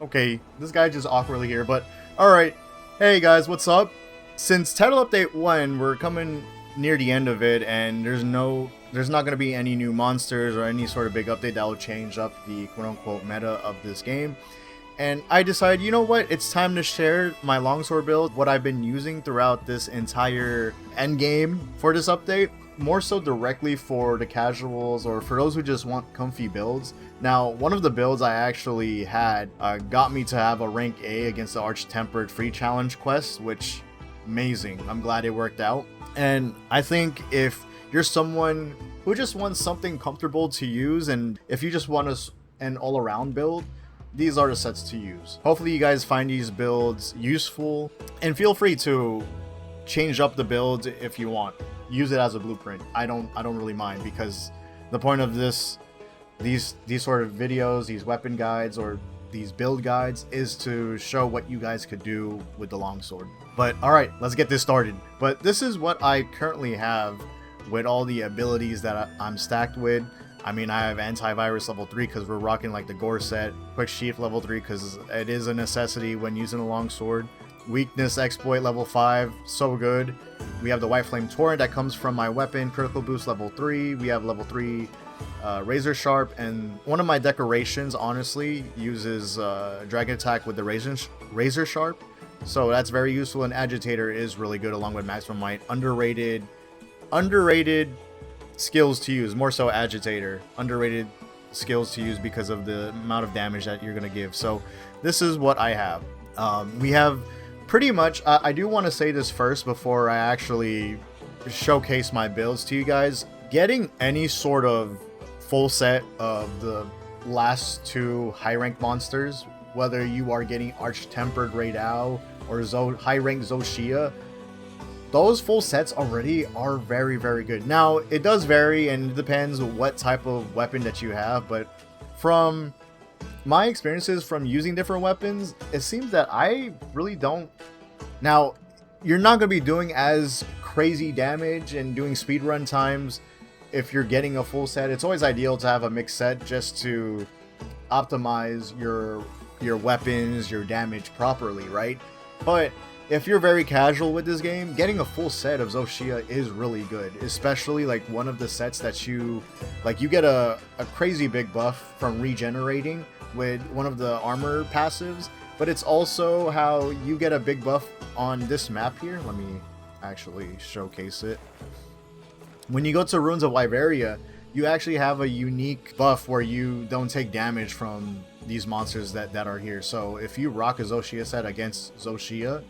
Okay, this guy just awkwardly here, but alright. Hey guys, what's up? Since Title Update 1, we're coming near the end of it, and there's not going to be any new monsters or any sort of big update that will change up the quote-unquote meta of this game. And I decided, you know what, it's time to share my Longsword build, what I've been using throughout this entire endgame for this update, more so directly for the casuals or for those who just want comfy builds. Now, one of the builds I actually had got me to have a rank A against the Arch-Tempered free challenge quest, which, amazing. I'm glad it worked out. And I think if you're someone who just wants something comfortable to use, and if you just want an all-around build, these are the sets to use. Hopefully you guys find these builds useful, and feel free to change up the build if you want. Use it as a blueprint. I don't really mind, because the point of these sort of videos, these weapon guides or these build guides, is to show what you guys could do with the longsword. But alright, let's get this started. But this is what I currently have with all the abilities that I'm stacked with. I mean, I have antivirus level 3 because we're rocking like the Gore set, quick sheath level 3 because it is a necessity when using a longsword, weakness exploit level 5, so good. We have the white flame torrent that comes from my weapon, critical boost level 3. We have level 3 razor sharp, and one of my decorations honestly uses dragon attack with the razor sharp, so that's very useful. And agitator is really good along with maximum might. Underrated skills to use, more so agitator, underrated skills to use because of the amount of damage that you're gonna give. So this is what I have. We have pretty much, I do want to say this first before I actually showcase my builds to you guys. Getting any sort of full set of the last two high rank monsters, whether you are getting Arch-Tempered Raidao or high rank Shia, those full sets already are very, very good. Now, it does vary and it depends what type of weapon that you have, but from my experiences from using different weapons, it seems that I really don't. Now, you're not going to be doing as crazy damage and doing speedrun times if you're getting a full set. It's always ideal to have a mixed set just to optimize your weapons, your damage properly, right? But if you're very casual with this game, getting a full set of Shia is really good, especially like one of the sets that you get a crazy big buff from regenerating with one of the armor passives, but it's also how you get a big buff on this map here. Let me actually showcase it. When you go to Ruins of Wyveria, you actually have a unique buff where you don't take damage from these monsters that are here. So if you rock a Shia set against Shia,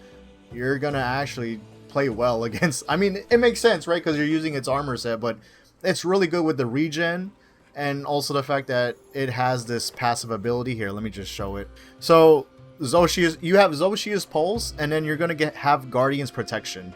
you're gonna actually play well against. I mean, it makes sense, right? Because you're using its armor set, but it's really good with the regen, and also the fact that it has this passive ability here. Let me just show it. So you have Zoshia's Pulse, and then you're gonna have Guardian's Protection.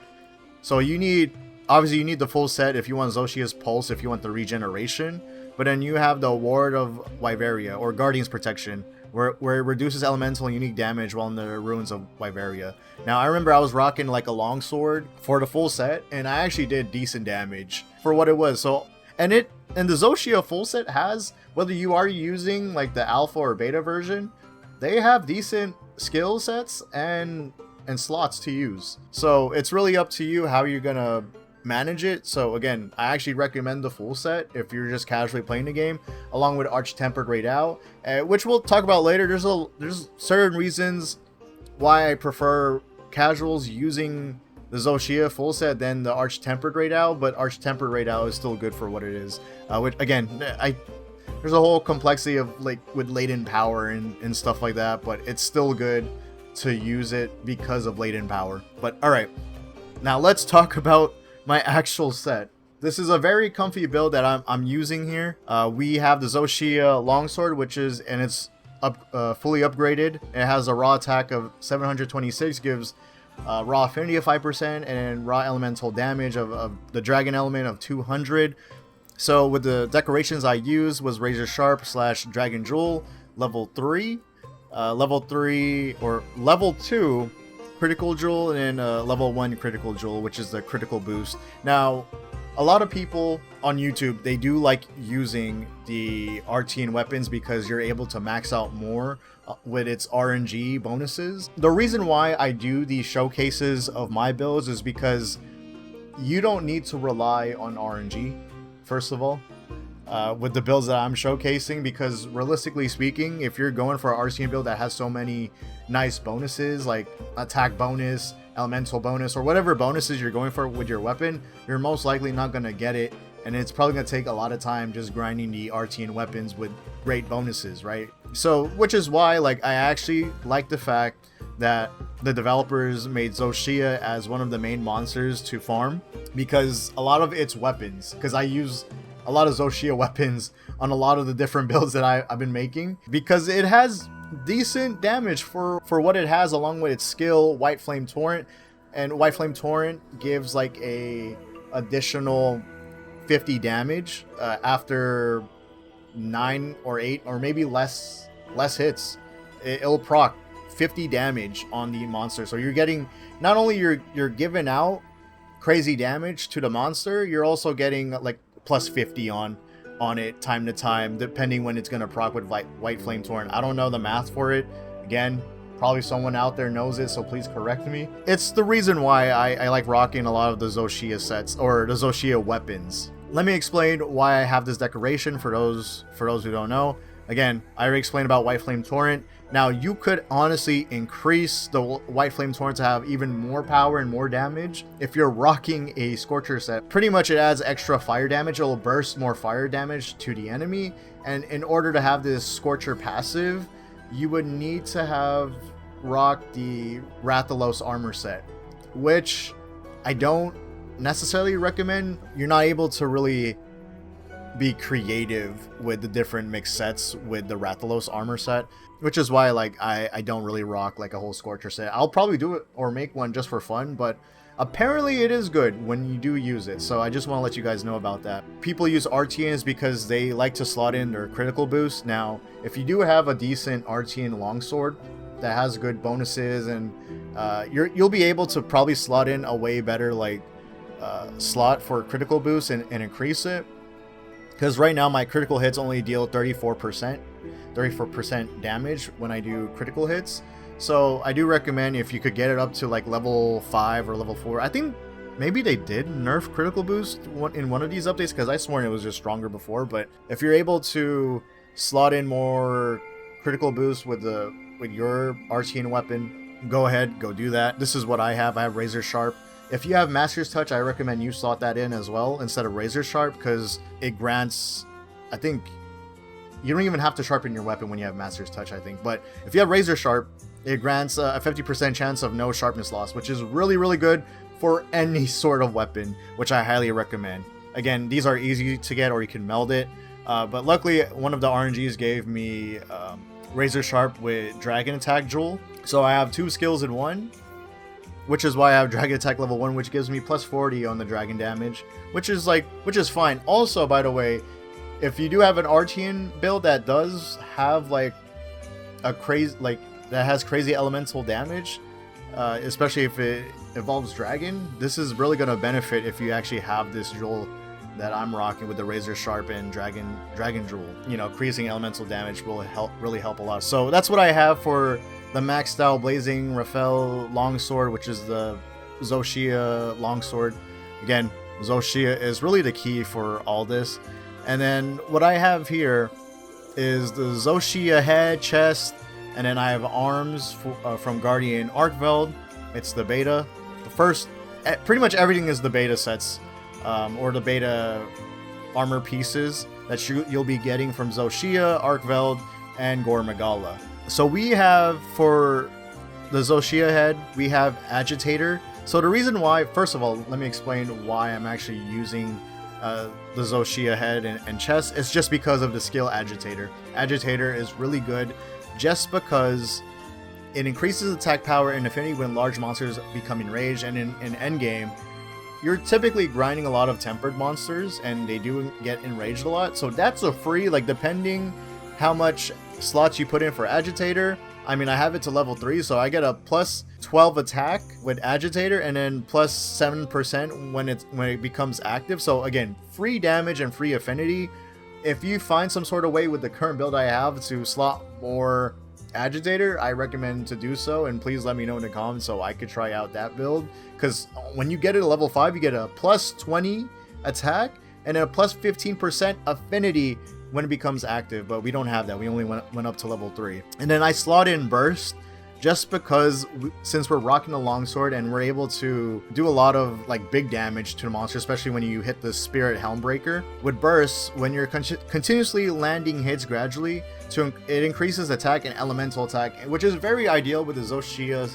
So you need, obviously you need the full set if you want Zoshia's Pulse, if you want the regeneration, but then you have the Ward of Wyveria, or Guardian's Protection, where it reduces elemental and unique damage while in the Ruins of Wyveria. Now, I remember I was rocking like a longsword for the full set, and I actually did decent damage for what it was. So, and the Shia full set has, whether you are using like the alpha or beta version, they have decent skill sets and slots to use. So it's really up to you how you're gonna manage it. So again, I actually recommend the full set if you're just casually playing the game, along with Arch-Tempered Raidao, which we'll talk about later. There's certain reasons why I prefer casuals using the Shia full set than the Arch-Tempered Raidao, but Arch-Tempered Raidao is still good for what it is. Which again, there's a whole complexity of like with latent power and stuff like that, but it's still good to use it because of latent power. But all right, now let's talk about my actual set. This is a very comfy build that I'm using here. We have the Shia Longsword, which is, and it's fully upgraded. It has a raw attack of 726, gives raw affinity of 5%, and raw elemental damage of the dragon element of 200. So with the decorations I used was razor sharp / dragon jewel, level 3, level 3 or level 2 critical jewel, and level 1 critical jewel, which is the critical boost. Now, a lot of people on YouTube, they do like using the RT and weapons because you're able to max out more with its RNG bonuses. The reason why I do these showcases of my builds is because you don't need to rely on RNG, first of all, with the builds that I'm showcasing, because realistically speaking, if you're going for an RCN build that has so many nice bonuses like attack bonus, elemental bonus, or whatever bonuses you're going for with your weapon, you're most likely not going to get it, and it's probably going to take a lot of time just grinding the RTN weapons with great bonuses, right? So, which is why, like, I actually like the fact that the developers made Shia as one of the main monsters to farm, because a lot of its weapons, because I use a lot of Shia weapons on a lot of the different builds that I've been making, because it has decent damage for what it has, along with its skill, White Flame Torrent. And White Flame Torrent gives like a additional 50 damage after 9 or 8 or maybe less hits. It'll proc 50 damage on the monster, so you're getting, not only you're giving out crazy damage to the monster, you're also getting like plus 50 on it time to time, depending when it's going to proc with White Flame Torrent. I don't know the math for it. Again, probably someone out there knows it, so please correct me. It's the reason why I like rocking a lot of the Shia sets, or the Shia weapons. Let me explain why I have this decoration for those who don't know. Again, I already explained about White Flame Torrent. Now, you could honestly increase the White Flame Torrent to have even more power and more damage if you're rocking a Scorcher set. Pretty much it adds extra fire damage. It'll burst more fire damage to the enemy. And in order to have this Scorcher passive, you would need to have rocked the Rathalos armor set, which I don't necessarily recommend. You're not able to really be creative with the different mixed sets with the Rathalos armor set, which is why like I don't really rock like a whole Scorcher set. I'll probably do it or make one just for fun, but apparently it is good when you do use it, so I just want to let you guys know about that. People use RTNs because they like to slot in their critical boost. Now, if you do have a decent RTN longsword that has good bonuses, and you'll be able to probably slot in a way better like slot for critical boost and increase it. Because right now my critical hits only deal 34% damage when I do critical hits. So I do recommend if you could get it up to like level 5 or level 4. I think maybe they did nerf critical boost in one of these updates, because I sworn it was just stronger before. But if you're able to slot in more critical boost with your RTN weapon, go ahead, go do that. This is what I have. I have Razor Sharp. If you have Master's Touch, I recommend you slot that in as well instead of Razor Sharp, because it grants, I think, you don't even have to sharpen your weapon when you have Master's Touch, I think. But if you have Razor Sharp, it grants a 50% chance of no sharpness loss, which is really, really good for any sort of weapon, which I highly recommend. Again, these are easy to get, or you can meld it. But luckily, one of the RNGs gave me Razor Sharp with Dragon Attack Jewel. So I have 2 skills in one, which is why I have Dragon Attack level 1, which gives me plus 40 on the dragon damage, which is fine. Also, by the way, if you do have an RTN build that does have like a crazy, like that has crazy elemental damage, especially if it evolves dragon, this is really going to benefit if you actually have this jewel that I'm rocking with the Razor Sharp and Dragon Jewel. You know, increasing elemental damage will really help a lot. So that's what I have for the maxed out Blazing Raphael Longsword, which is the Shia Longsword. Again, Shia is really the key for all this. And then what I have here is the Shia head, chest, and then I have arms from Guardian Arkveld. It's the beta. The first, pretty much everything is the beta sets, or the beta armor pieces that you'll be getting from Shia, Arkveld, and Gore Magala. So we have, for the Shia head, we have Agitator. So the reason why, first of all, let me explain why I'm actually using the Shia head and chest. It's just because of the skill Agitator. Agitator is really good just because it increases attack power and affinity when large monsters become enraged, and in endgame, you're typically grinding a lot of tempered monsters and they do get enraged a lot. So that's a free, like, depending how much slots you put in for Agitator. I mean, I have it to level 3, so I get a plus 12 attack with Agitator, and then plus 7% when it becomes active. So again, free damage and free affinity. If you find some sort of way with the current build I have to slot more Agitator, I recommend to do so, and please let me know in the comments so I could try out that build, because when you get it to level 5, you get a plus 20 attack and a plus 15% affinity when it becomes active, but we don't have that. We only went up to level 3. And then I slot in Burst just because since we're rocking the Longsword and we're able to do a lot of like big damage to the monster, especially when you hit the Spirit Helmbreaker. With Burst, when you're continuously landing hits gradually, it increases attack and elemental attack, which is very ideal with the Shia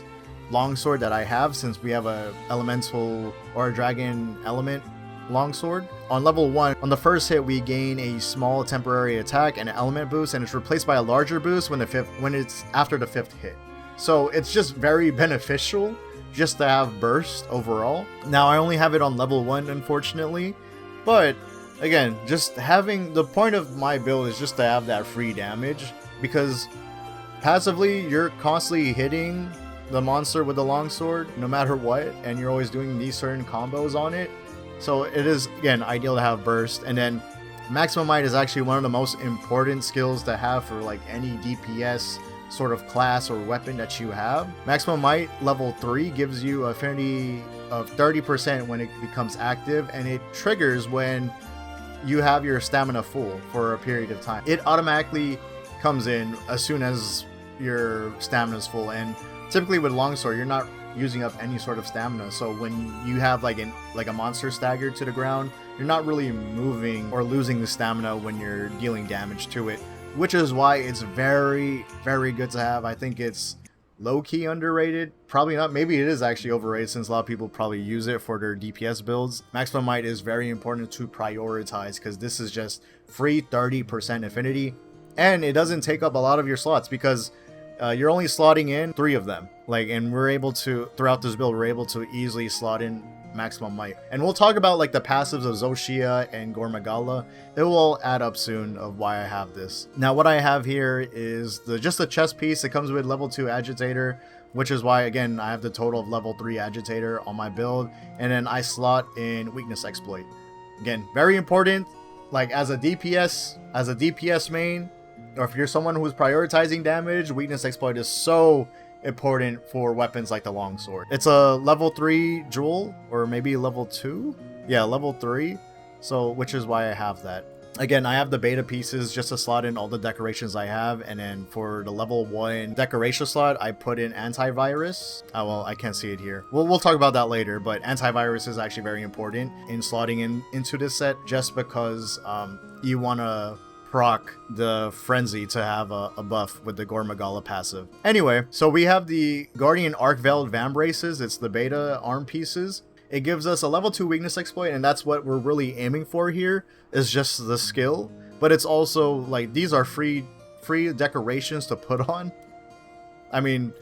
Longsword that I have, since we have a elemental or a dragon element Longsword. On level 1, on the first hit, we gain a small temporary attack and an element boost, and it's replaced by a larger boost when it's after the 5th hit. So it's just very beneficial just to have Burst overall. Now I only have it on level 1, unfortunately, but again, just having the point of my build is just to have that free damage, because passively you're constantly hitting the monster with the Longsword no matter what, and you're always doing these certain combos on it. So it is, again, ideal to have Burst. And then Maximum Might is actually one of the most important skills to have for like any DPS sort of class or weapon that you have. Maximum Might level 3 gives you affinity of 30% when it becomes active, and it triggers when you have your stamina full for a period of time. It automatically comes in as soon as your stamina is full, and typically with Longsword you're not using up any sort of stamina, so when you have like a monster staggered to the ground, you're not really moving or losing the stamina when you're dealing damage to it, which is why it's very, very good to have. I think it's low-key underrated. Probably not. Maybe it is actually overrated, since a lot of people probably use it for their DPS builds. Maximum Might is very important to prioritize, because this is just free 30% affinity, and it doesn't take up a lot of your slots, because you're only slotting in 3 of them. And we're able to, throughout this build, we're able to easily slot in Maximum Might. And we'll talk about like the passives of Shia and Gore Magala. It will add up soon of why I have this. Now what I have here is just a chest piece. It comes with level 2 Agitator, which is why, again, I have the total of level 3 Agitator on my build. And then I slot in Weakness Exploit. Again, very important. Like as a DPS main, or if you're someone who's prioritizing damage, Weakness Exploit is so important for weapons like the Longsword. It's a level 3 jewel, or maybe level 2? Yeah, level 3. So, which is why I have that. Again, I have the beta pieces just to slot in all the decorations I have, and then for the level 1 decoration slot, I put in Antivirus. Oh, well, I can't see it here. We'll talk about that later, but Antivirus is actually very important in slotting into this set, just because you want to proc the Frenzy to have a buff with the Gore Magala passive. Anyway, so we have the Guardian Arc Veiled Vambraces. It's the beta arm pieces. It gives us a level 2 Weakness Exploit, and that's what we're really aiming for here, is just the skill. But it's also like, these are free decorations to put on. I mean,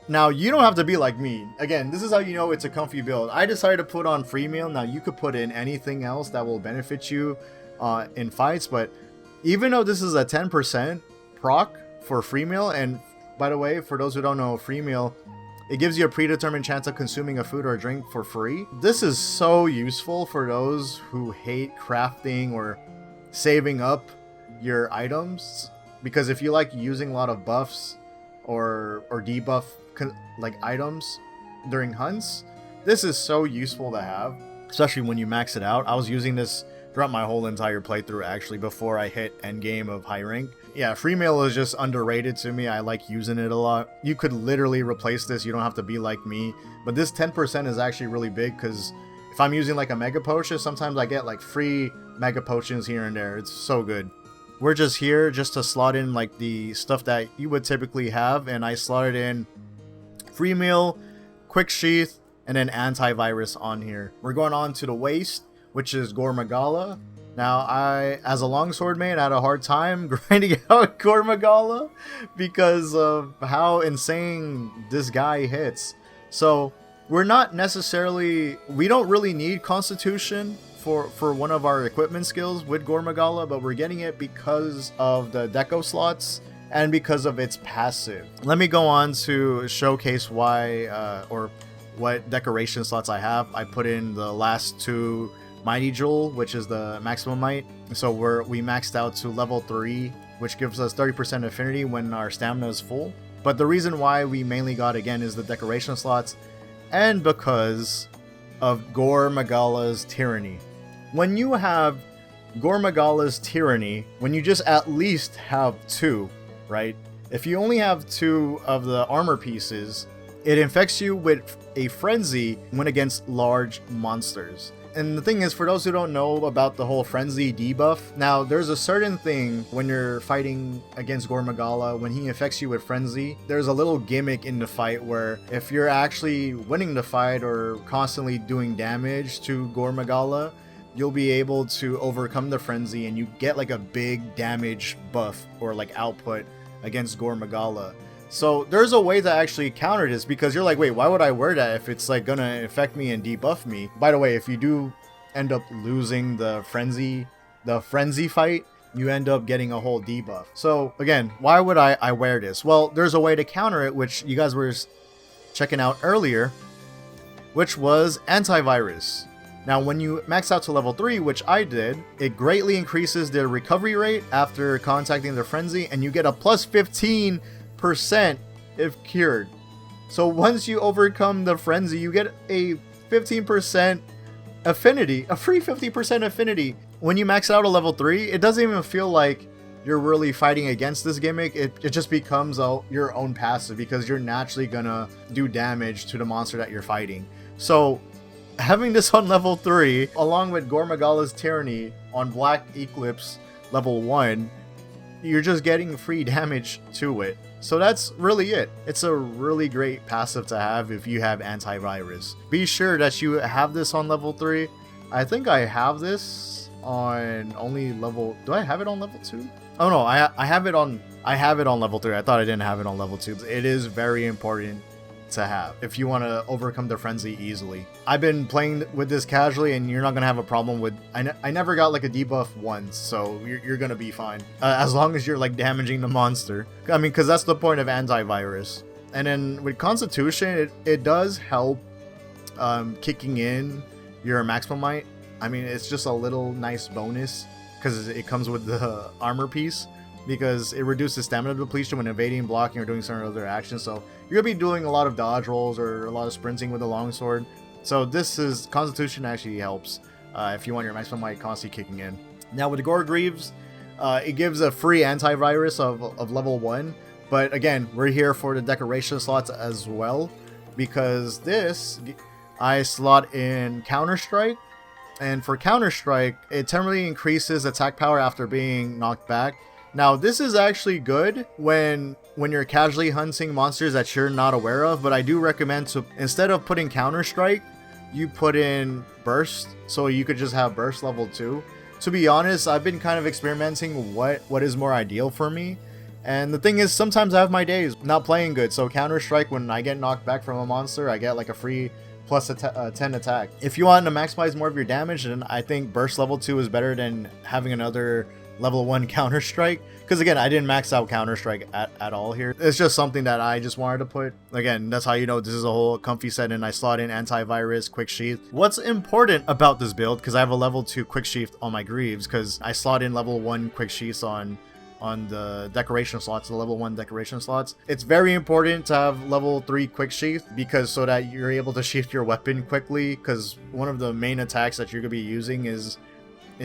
now you don't have to be like me. Again, this is how you know it's a comfy build. I decided to put on Free Meal. Now you could put in anything else that will benefit you in fights, but even though this is a 10% proc for Free Meal, and by the way, for those who don't know, Free Meal, it gives you a predetermined chance of consuming a food or a drink for free. This is so useful for those who hate crafting or saving up your items, because if you like using a lot of buffs or debuff like items during hunts, this is so useful to have, especially when you max it out. I was using this throughout my whole entire playthrough, actually, before I hit endgame of high rank. Yeah, Free Meal is just underrated to me. I like using it a lot. You could literally replace this. You don't have to be like me. But this 10% is actually really big, because if I'm using like a Mega Potion, sometimes I get like free Mega Potions here and there. It's so good. We're just here just to slot in like the stuff that you would typically have, and I slotted in Free Meal, Quick Sheath, and then Antivirus on here. We're going on to the waist, which is Gore Magala. Now, I, as a Longsword main, had a hard time grinding out Gore Magala because of how insane this guy hits. So, we're not necessarily, we don't really need Constitution for one of our equipment skills with Gore Magala, but we're getting it because of the deco slots and because of its passive. Let me go on to showcase why, or what decoration slots I have. I put in the last 2 Mighty Jewel, which is the Maximum Might. So we maxed out to level 3 which gives us 30% affinity when our stamina is full. But the reason why we mainly got, again, is the decoration slots, and because of Gore Magala's Tyranny. When you have Gore Magala's Tyranny, when you just at least have 2, right? If you only have 2 of the armor pieces, it infects you with a frenzy when against large monsters. And the thing is, for those who don't know about the whole frenzy debuff, now there's a certain thing when you're fighting against Gore Magala, when he infects you with frenzy, there's a little gimmick in the fight where if you're actually winning the fight or constantly doing damage to Gore Magala, you'll be able to overcome the frenzy and you get like a big damage buff or like output against Gore Magala. So there's a way to actually counter this, because you're like, wait, why would I wear that if it's like gonna affect me and debuff me? By the way, if you do end up losing the frenzy fight, you end up getting a whole debuff. So again, why would I wear this? Well, there's a way to counter it, which you guys were checking out earlier, which was antivirus. Now, when you max out to level 3, which I did, it greatly increases the recovery rate after contacting the frenzy, and you get a plus 15% if cured. So once you overcome the frenzy, you get a 15% affinity, a free 50% affinity. When you max out a level 3, it doesn't even feel like you're really fighting against this gimmick. It just becomes your own passive, because you're naturally gonna do damage to the monster that you're fighting. So having this on level 3, along with Gore Magala's Tyranny on Black Eclipse level 1, you're just getting free damage to it. So that's really it. It's a really great passive to have if you have antivirus. Be sure that you have this on level 3. I think I have this on only level... Do I have it on level 2? Oh no, I have it on level 3. I thought I didn't have it on level 2. It is very important to have if you want to overcome the frenzy easily. I've been playing with this casually, and you're not gonna have a problem with... I never got like a debuff once, so you're gonna be fine as long as you're like damaging the monster. I mean, because that's the point of antivirus. And then with Constitution, it does help kicking in your maximum might. I mean, it's just a little nice bonus because it comes with the armor piece, because it reduces stamina depletion when evading, blocking, or doing certain other actions. So you're gonna be doing a lot of dodge rolls or a lot of sprinting with the longsword. So Constitution actually helps if you want your maximum might constantly kicking in. Now with the Gore Greaves, it gives a free antivirus of level 1. But again, we're here for the decoration slots as well, because this, I slot in Counter-Strike. And for Counter-Strike, it temporarily increases attack power after being knocked back. Now, this is actually good when you're casually hunting monsters that you're not aware of, but I do recommend to, instead of putting Counter-Strike, you put in Burst, so you could just have Burst level 2. To be honest, I've been kind of experimenting what is more ideal for me. And the thing is, sometimes I have my days not playing good, so Counter-Strike, when I get knocked back from a monster, I get like a free plus 10 attack. If you want to maximize more of your damage, then I think Burst level 2 is better than having another level 1 Counter-Strike, because again, I didn't max out Counter-Strike at all here. It's just something that I just wanted to put. Again, that's how you know this is a whole comfy set, and I slot in antivirus, quick sheath. What's important about this build, because I have a level 2 quick sheath on my Greaves, because I slot in level 1 quick sheaths on the decoration slots, the level 1 decoration slots. It's very important to have level 3 quick sheath, because so that you're able to sheath your weapon quickly, because one of the main attacks that you're gonna be using is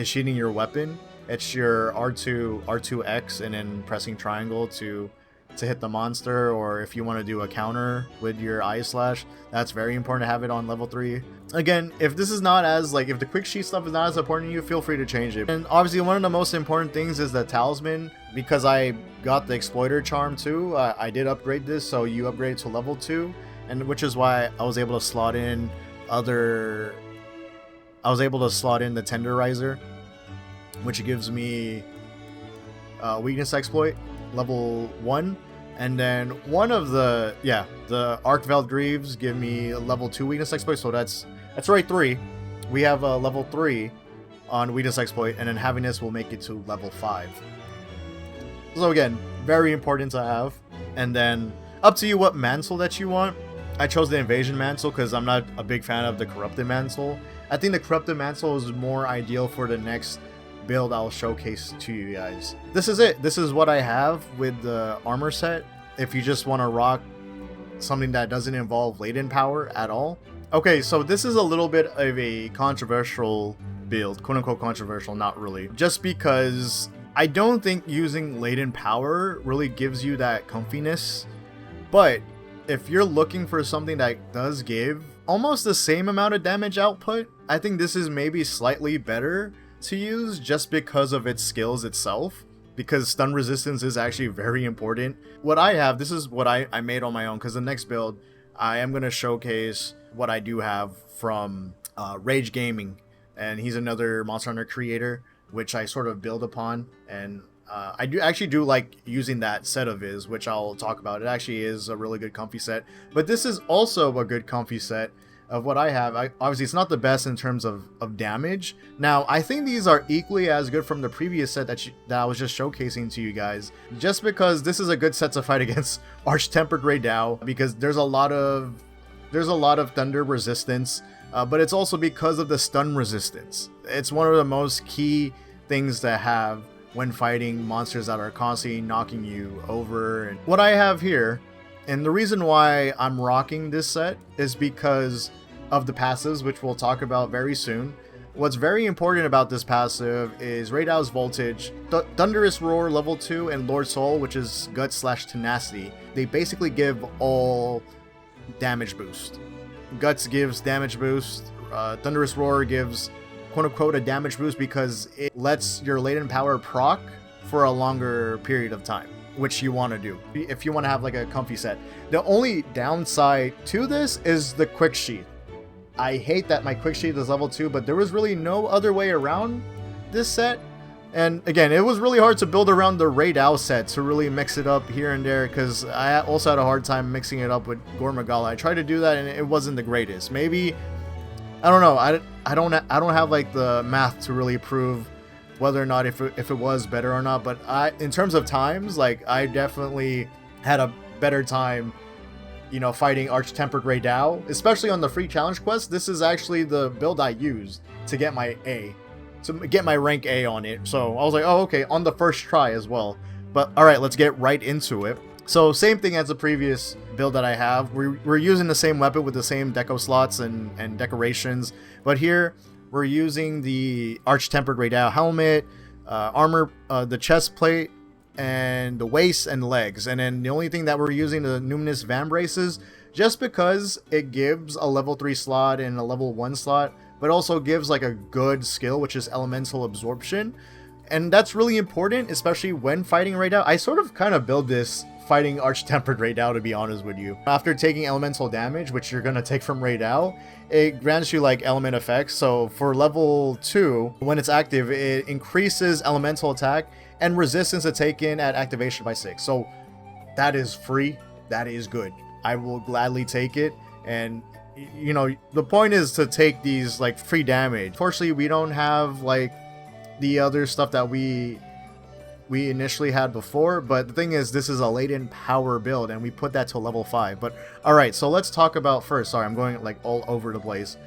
sheathing your weapon. It's your R2X and then pressing triangle to hit the monster, or if you want to do a counter with your eye slash, that's very important to have it on level 3. Again, if this is not as if the quick sheath stuff is not as important to you, feel free to change it. And obviously one of the most important things is the talisman, because I got the exploiter charm too. I did upgrade this, so you upgrade to level 2, and which is why I was able to slot in the tenderizer, which gives me weakness exploit level 1, and then one of the Arc Veiled Greaves give me a level 2 weakness exploit, so that's right 3. We have a level 3 on weakness exploit, and then having this will make it to level 5. So again, very important to have. And then up to you what mantle that you want. I chose the Invasion Mantle because I'm not a big fan of the Corrupted Mantle. I think the Corrupted Mantle is more ideal for the next build I'll showcase to you guys. This is it. This is what I have with the armor set. If you just want to rock something that doesn't involve latent power at all. Okay, so this is a little bit of a controversial build, quote unquote controversial, not really. Just because I don't think using latent power really gives you that comfiness. But if you're looking for something that does give almost the same amount of damage output, I think this is maybe slightly better to use just because of its skills itself. Because stun resistance is actually very important. What I have, this is what I made on my own, because the next build, I am going to showcase what I do have from Rage Gaming. And he's another Monster Hunter creator, which I sort of build upon. And I actually do like using that set of his, which I'll talk about. It actually is a really good comfy set. But this is also a good comfy set of what I have. Obviously, it's not the best in terms of damage. Now, I think these are equally as good from the previous set that I was just showcasing to you guys. Just because this is a good set to fight against Arch-Tempered Raidao, because there's a lot of thunder resistance, but it's also because of the stun resistance. It's one of the most key things to have when fighting monsters that are constantly knocking you over. And what I have here, and the reason why I'm rocking this set, is because of the passives, which we'll talk about very soon. What's very important about this passive is Raidao's Voltage, Thunderous Roar level 2, and Lord Soul, which is Guts/Tenacity. They basically give all damage boost. Guts gives damage boost, Thunderous Roar gives quote-unquote a damage boost because it lets your latent power proc for a longer period of time, which you want to do if you want to have like a comfy set. The only downside to this is the quick sheath. I hate that my quick sheath is level 2, but there was really no other way around this set. And again, it was really hard to build around the Raidao set to really mix it up here and there, because I also had a hard time mixing it up with Gore Magala. I tried to do that and it wasn't the greatest. Maybe, I don't know, I don't have like the math to really prove whether or not if it was better or not, but in terms of times, like, I definitely had a better time, you know, fighting Arch-Tempered Raidao, especially on the free challenge quest. This is actually the build I used to get my A, to get my rank A on it. So I was like, oh, okay, on the first try as well. But all right, let's get right into it. So same thing as the previous build that I have. We're using the same weapon with the same deco slots and decorations, but here we're using the Arch-Tempered Raidao helmet, armor, the chest plate, and the waist and legs. And then the only thing that we're using the Numinous Van Braces, just because it gives a level 3 slot and a level 1 slot, but also gives like a good skill, which is Elemental Absorption. And that's really important, especially when fighting Raidao. I sort of kind of build this fighting Arch-Tempered Raidao, to be honest with you. After taking elemental damage, which you're gonna take from Raidao, it grants you like element effects. So for level 2, when it's active, it increases elemental attack and resistance to take in at activation by 6. So that is free. That is good. I will gladly take it. And you know, the point is to take these like free damage. Fortunately, we don't have like the other stuff that we initially had before, but the thing is, this is a latent power build and we put that to level 5. But all right, so let's talk about first. Sorry, I'm going like all over the place.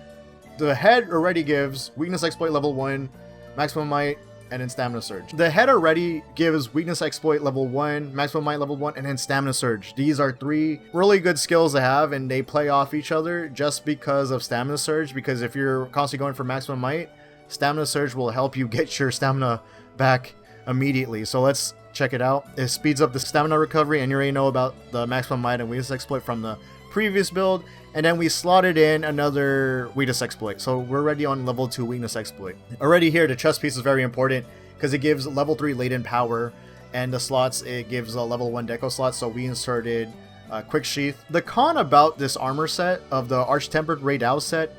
The head already gives weakness exploit level 1, maximum might, and then stamina surge. The head already gives weakness exploit level 1, maximum might level 1, and then stamina surge. These are 3 really good skills to have, and they play off each other just because of stamina surge. Because if you're constantly going for maximum might, stamina surge will help you get your stamina back immediately. So let's check it out. It speeds up the stamina recovery, and you already know about the maximum might and weakness exploit from the previous build. And then we slotted in another weakness exploit, so we're already on level 2 weakness exploit. Already here, the chest piece is very important because it gives level 3 latent power, and the slots, it gives a level 1 deco slot, so we inserted quick sheath. The con about this armor set of the Arch-Tempered Raidao set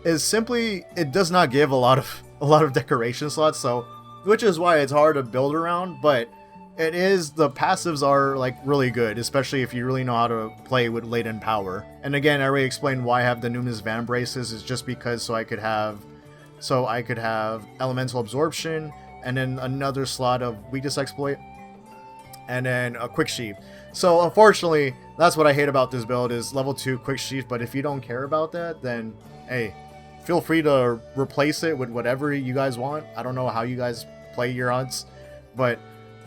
is simply it does not give a lot of decoration slots, so which is why it's hard to build around. But it is, the passives are like really good, especially if you really know how to play with latent power. And again, I already explained why I have the Numinous Van Braces, is just because so I could have elemental absorption, and then another slot of weakness exploit, and then a quick sheath. So unfortunately, that's what I hate about this build, is level 2 quick sheath. But if you don't care about that, then hey, feel free to replace it with whatever you guys want. I don't know how you guys play your odds. But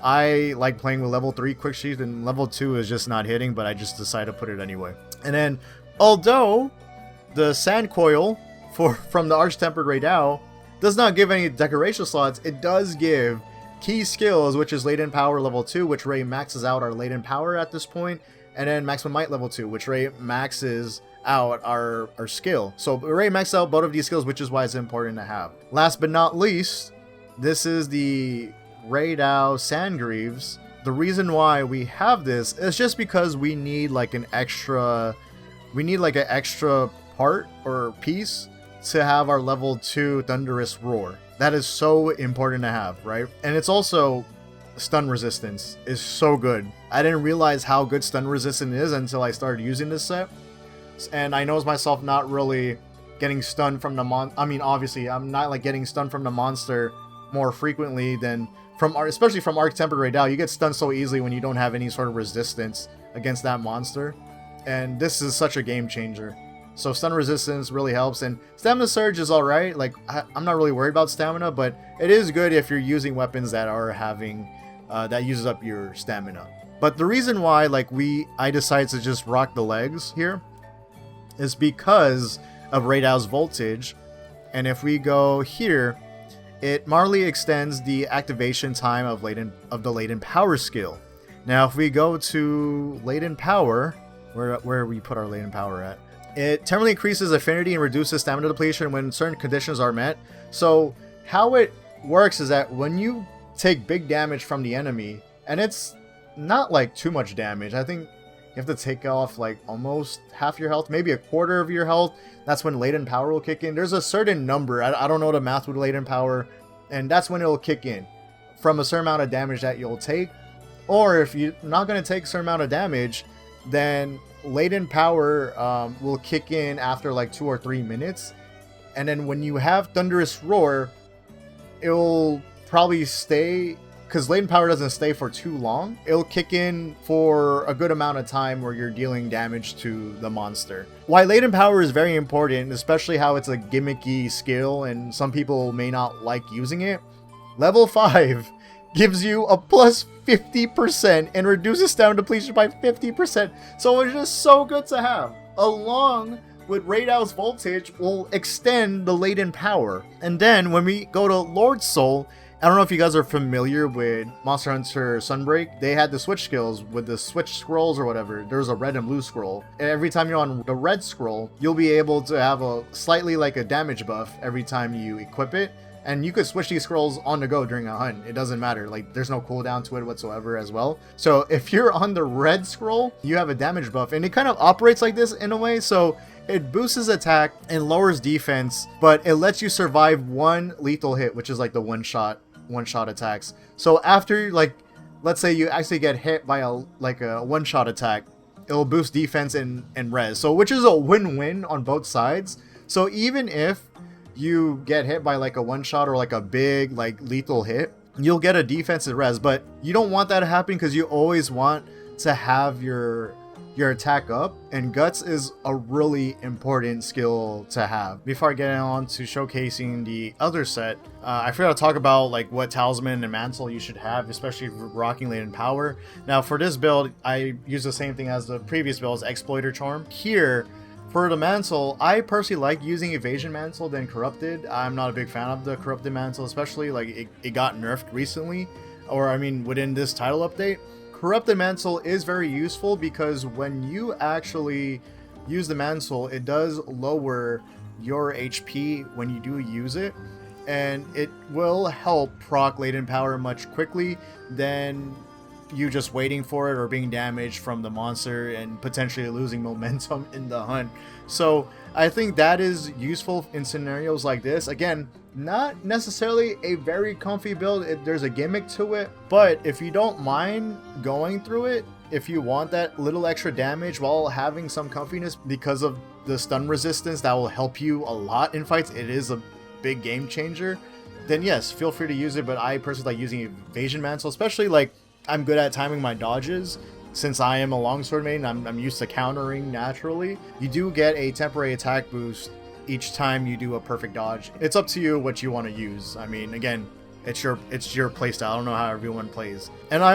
I like playing with level 3 quick shield, and level 2 is just not hitting, but I just decided to put it anyway. And then, although the Sand Coil from the Arch-Tempered Raidao does not give any decoration slots, it does give key skills, which is Latent Power level 2, which Ray maxes out our Latent Power at this point, and then Maximum Might level 2, which Ray maxes out our skill. So Ray maxes out both of these skills, which is why it's important to have. Last but not least, this is the Raidao Sandgreaves. The reason why we have this is just because we need like an extra part or piece to have our level 2 Thunderous Roar. That is so important to have, right? And it's also stun resistance is so good. I didn't realize how good stun resistance is until I started using this set. And I noticed myself not really getting stunned from the obviously I'm not like getting stunned from the monster more frequently than especially from Arch-Tempered Raidao. You get stunned so easily when you don't have any sort of resistance against that monster. And this is such a game changer. So stun resistance really helps, and Stamina Surge is alright. Like, I'm not really worried about stamina, but it is good if you're using weapons that are having, that uses up your stamina. But the reason why, like, I decided to just rock the legs here is because of Raidao's voltage. And if we go here, it markedly extends the activation time of the Latent Power skill. Now, if we go to Latent Power, where we put our Latent Power at, it temporarily increases affinity and reduces stamina depletion when certain conditions are met. So how it works is that when you take big damage from the enemy, and it's not like too much damage, I think you have to take off like almost half your health, maybe a quarter of your health. That's when Latent Power will kick in. There's a certain number, I don't know the math with Latent Power, and that's when it will kick in from a certain amount of damage that you'll take. Or if you're not going to take a certain amount of damage, then Latent Power will kick in after like 2 or 3 minutes. And then when you have Thunderous Roar, it'll probably stay, because Latent Power doesn't stay for too long. It'll kick in for a good amount of time where you're dealing damage to the monster. Why Latent Power is very important, especially how it's a gimmicky skill and some people may not like using it. Level 5 gives you a plus 50% and reduces stamina depletion by 50%. So it's just so good to have. Along with Raidao's voltage will extend the Latent Power. And then when we go to Lord Soul, I don't know if you guys are familiar with Monster Hunter Sunbreak. They had the switch skills with the switch scrolls or whatever. There's a red and blue scroll. And every time you're on the red scroll, you'll be able to have a slightly like a damage buff every time you equip it. And you could switch these scrolls on the go during a hunt. It doesn't matter. Like, there's no cooldown to it whatsoever as well. So if you're on the red scroll, you have a damage buff. And it kind of operates like this in a way. So it boosts attack and lowers defense, but it lets you survive one lethal hit, which is like the one-shot attacks. So after, like, let's say you actually get hit by a one-shot attack, it'll boost defense and res. So which is a win-win on both sides. So even if you get hit by like a one shot or like a big like lethal hit, you'll get a defensive res, but you don't want that to happen because you always want to have your attack up, and guts is a really important skill to have. Before I get on to showcasing the other set, I forgot to talk about like what talisman and mantle you should have, especially for rocking Latent Power. Now for this build, I use the same thing as the previous build, Exploiter Charm. Here, for the mantle, I personally like using Evasion Mantle than Corrupted. I'm not a big fan of the Corrupted Mantle, especially like it got nerfed recently, or I mean within this title update. Corrupted Mantle is very useful because when you actually use the mantle, it does lower your HP when you do use it, and it will help proc Latent Power much quickly than you just waiting for it or being damaged from the monster and potentially losing momentum in the hunt. So I think that is useful in scenarios like this. Again, not necessarily a very comfy build. There's a gimmick to it, but if you don't mind going through it, if you want that little extra damage while having some comfiness because of the stun resistance that will help you a lot in fights, it is a big game changer, then yes, feel free to use it. But I personally like using Evasion Mantle, especially like I'm good at timing my dodges. Since I am a longsword main, I'm used to countering naturally. You do get a temporary attack boost each time you do a perfect dodge. It's up to you what you want to use. I mean, again, It's your playstyle. I don't know how everyone plays. And I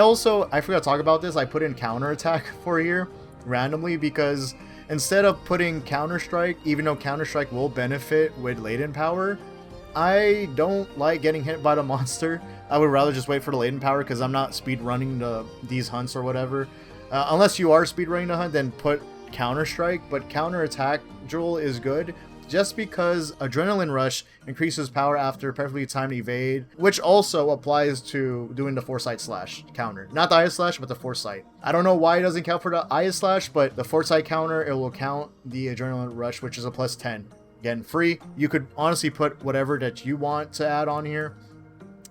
forgot to talk about this. I put in counterattack for here randomly because instead of putting counter-strike, even though counter-strike will benefit with latent power, I don't like getting hit by the monster. I would rather just wait for the latent power because I'm not speed running these hunts or whatever. Unless you are speed running the hunt, then put counter-strike. But counter-attack Jewel is good just because Adrenaline Rush increases power after perfectly timed evade, which also applies to doing the Foresight Slash counter. Not the Eye Slash, but the Foresight. I don't know why it doesn't count for the Eye Slash, but the Foresight counter, it will count the Adrenaline Rush, which is a plus 10. Again, free. You could honestly put whatever that you want to add on here.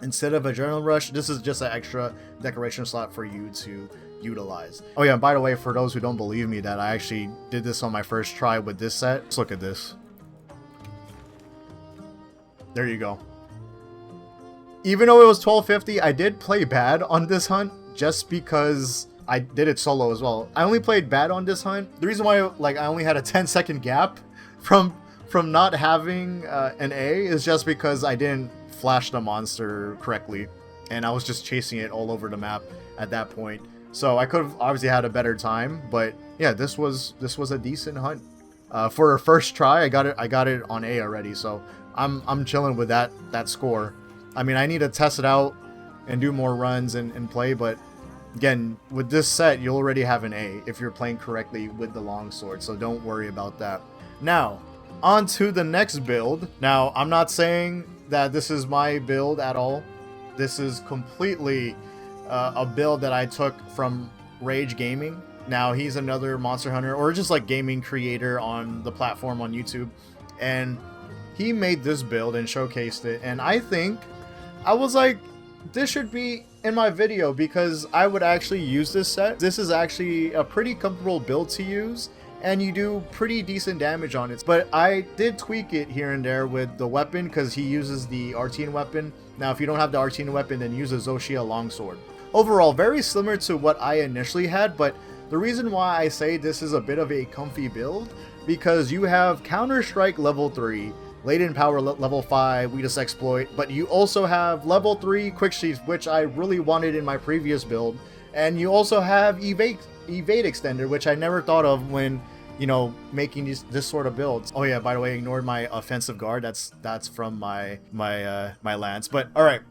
Instead of Adrenaline Rush, this is just an extra decoration slot for you to utilize. Oh yeah, and by the way, for those who don't believe me that I actually did this on my first try with this set, let's look at this. There you go. Even though it was 1250, I did play bad on this hunt just because I did it solo as well. I only played bad on this hunt. The reason why I only had a 10-second gap from not having an A is just because I didn't flash the monster correctly, and I was just chasing it all over the map at that point. So I could have obviously had a better time, but yeah, this was a decent hunt. For a first try, I got it on A already, so I'm chilling with that score. I mean, I need to test it out and do more runs and play, but again, with this set, you'll already have an A if you're playing correctly with the Longsword, so don't worry about that. Now, on to the next build. Now, I'm not saying that this is my build at all. This is completely a build that I took from Rage Gaming. Now, he's another Monster Hunter or just like gaming creator on the platform on YouTube, and he made this build and showcased it, and I think I was like, this should be in my video because I would actually use this set. This is actually a pretty comfortable build to use, and you do pretty decent damage on it. But I did tweak it here and there with the weapon because he uses the Artian weapon. Now, if you don't have the Artian weapon, then use a Shia Longsword. Overall, very similar to what I initially had, but the reason why I say this is a bit of a comfy build, because you have Counter-Strike level 3, Latent Power level 5, Weakness Exploit, but you also have level 3 Quick Sheets, which I really wanted in my previous build, and you also have Evade Extender, which I never thought of when, you know, making this sort of builds. Oh yeah, by the way, ignored my offensive guard. That's from my lance. But all right,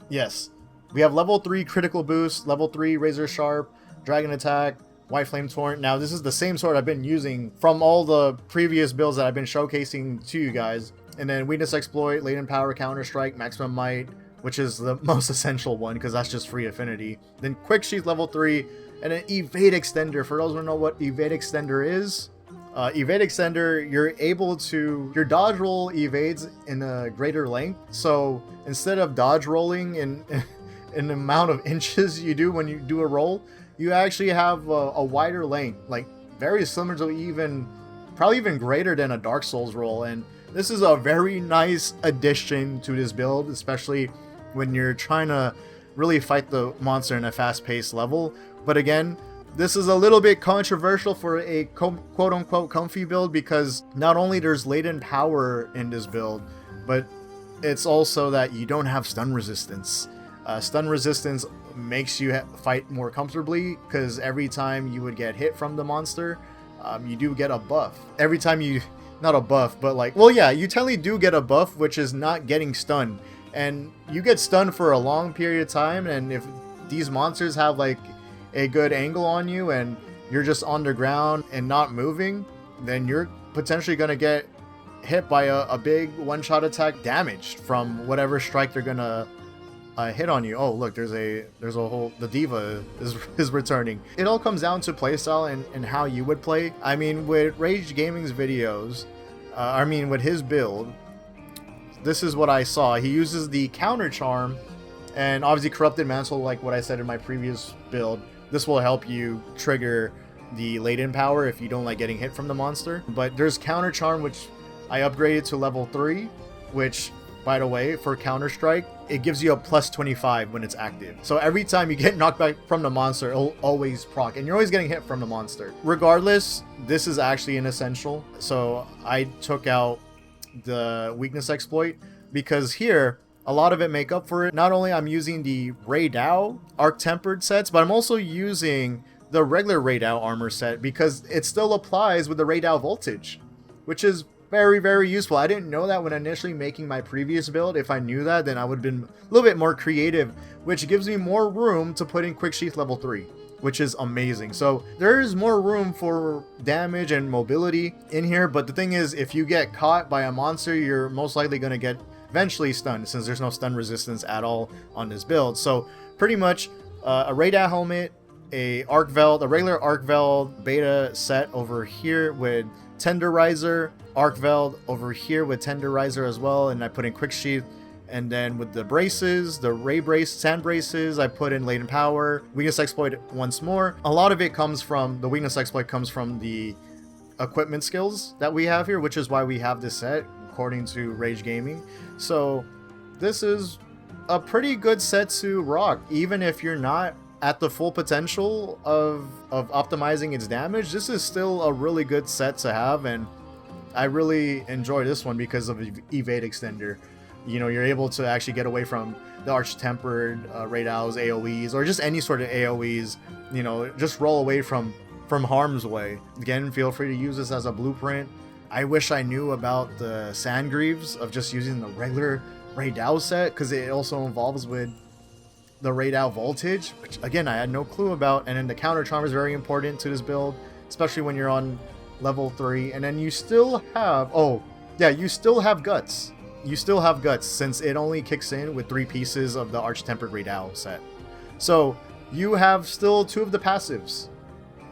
yes, we have level 3 critical boost, level 3 razor sharp, dragon attack, white flame torrent. Now this is the same sword I've been using from all the previous builds that I've been showcasing to you guys. And then weakness exploit, latent power, counter strike, maximum might, which is the most essential one because that's just free affinity. Then quick sheath level 3, and an evade extender. For those who don't know what evade extender is, evade extender, you're able to, your dodge roll evades in a greater length. So instead of dodge rolling in the amount of inches you do when you do a roll, you actually have a wider length, like very similar to probably even greater than a Dark Souls roll. And this is a very nice addition to this build, especially when you're trying to really fight the monster in a fast-paced level. But again, this is a little bit controversial for a quote-unquote comfy build because not only there's latent power in this build, but it's also that you don't have stun resistance. Stun resistance makes you fight more comfortably because every time you would get hit from the monster, you do get a buff. Every time you... Not a buff, but like... Well, yeah, you technically do get a buff, which is not getting stunned. And you get stunned for a long period of time, and if these monsters have like a good angle on you and you're just on the ground and not moving, then you're potentially going to get hit by a big one-shot attack damaged from whatever strike they're going to hit on you. Oh, look, there's a whole... The Diva is returning. It all comes down to playstyle and how you would play. I mean, with Rage Gaming's videos, with his build, this is what I saw. He uses the counter charm and obviously corrupted mantle, like what I said in my previous build. This will help you trigger the latent power if you don't like getting hit from the monster. But there's counter charm, which I upgraded to level 3, which, by the way, for counter strike, it gives you a plus 25 when it's active. So every time you get knocked back from the monster, it'll always proc, and you're always getting hit from the monster. Regardless, this is actually an essential. So I took out the weakness exploit because here a lot of it make up for it. Not only I'm using the Raidao Arc Tempered sets, but I'm also using the regular Raidao armor set because it still applies with the Raidao voltage, which is very, very useful. I didn't know that when initially making my previous build. If I knew that, then I would have been a little bit more creative, which gives me more room to put in Quick Sheath level 3, which is amazing. So there's more room for damage and mobility in here, but the thing is, if you get caught by a monster, you're most likely going to get eventually stunned, since there's no stun resistance at all on this build. So pretty much a Raidao helmet, a regular Arc Veld beta set over here with Tenderizer, Arc Veld over here with Tenderizer as well, and I put in Quick Sheath. And then with the braces, the Sand Braces, I put in Latent Power, Weakness Exploit once more. A lot of it comes from, the Weakness Exploit comes from the equipment skills that we have here, which is why we have this set, according to Rage Gaming. So this is a pretty good set to rock, even if you're not at the full potential of optimizing its damage. This is still a really good set to have, and I really enjoy this one because of Evade Extender. You know, you're able to actually get away from the Arch-Tempered Raidao's AoEs, or just any sort of AoEs, you know, just roll away from harm's way. Again, feel free to use this as a blueprint. I wish I knew about the Sandgreaves of just using the regular Raidao set, because it also involves with the Raidao voltage, which again I had no clue about. And then the counter charm is very important to this build, especially when you're on level 3. And then you still have, oh yeah, you still have guts. You still have guts, since it only kicks in with 3 pieces of the Arch-Tempered Raidao set. So you have still 2 of the passives.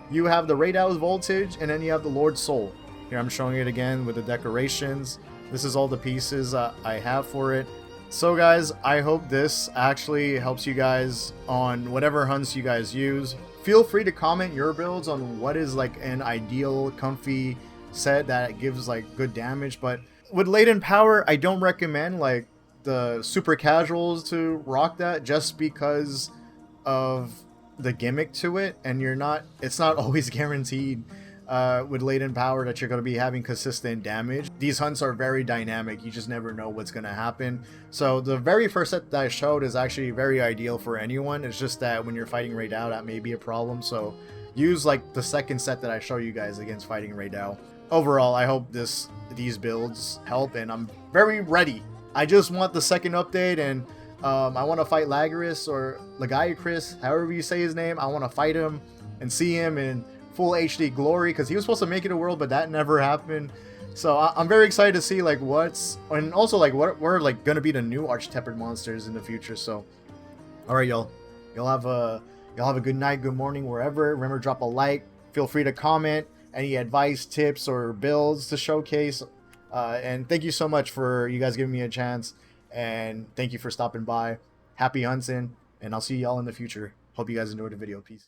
You have the Raidao's voltage, and then you have the Lord's Soul. Here I'm showing it again with the decorations. This is all the pieces I have for it. So guys, I hope this actually helps you guys on whatever hunts you guys use. Feel free to comment your builds on what is like an ideal comfy set that gives like good damage. But with Latent Power, I don't recommend like the super casuals to rock that, just because of the gimmick to it, and it's not always guaranteed with Latent Power that you're going to be having consistent damage. These hunts are very dynamic, you just never know what's going to happen. So the very first set that I showed is actually very ideal for anyone. It's just that when you're fighting Raidao, that may be a problem. So use like the second set that I show you guys against fighting Raidao. Overall, I hope these builds help, and I'm very ready. I just want the second update, and I want to fight Lagaris or Lagaiacris, however you say his name. I want to fight him and see him in full HD glory, because he was supposed to make it a world, but that never happened. So I'm very excited to see like and also like what were like gonna be the new Arch-Tempered monsters in the future. So all right, y'all have a good night, good morning, wherever. Remember, drop a like, feel free to comment any advice, tips, or builds to showcase, and thank you so much for you guys giving me a chance, and thank you for stopping by. Happy hunting, and I'll see y'all in the future. Hope you guys enjoyed the video. Peace.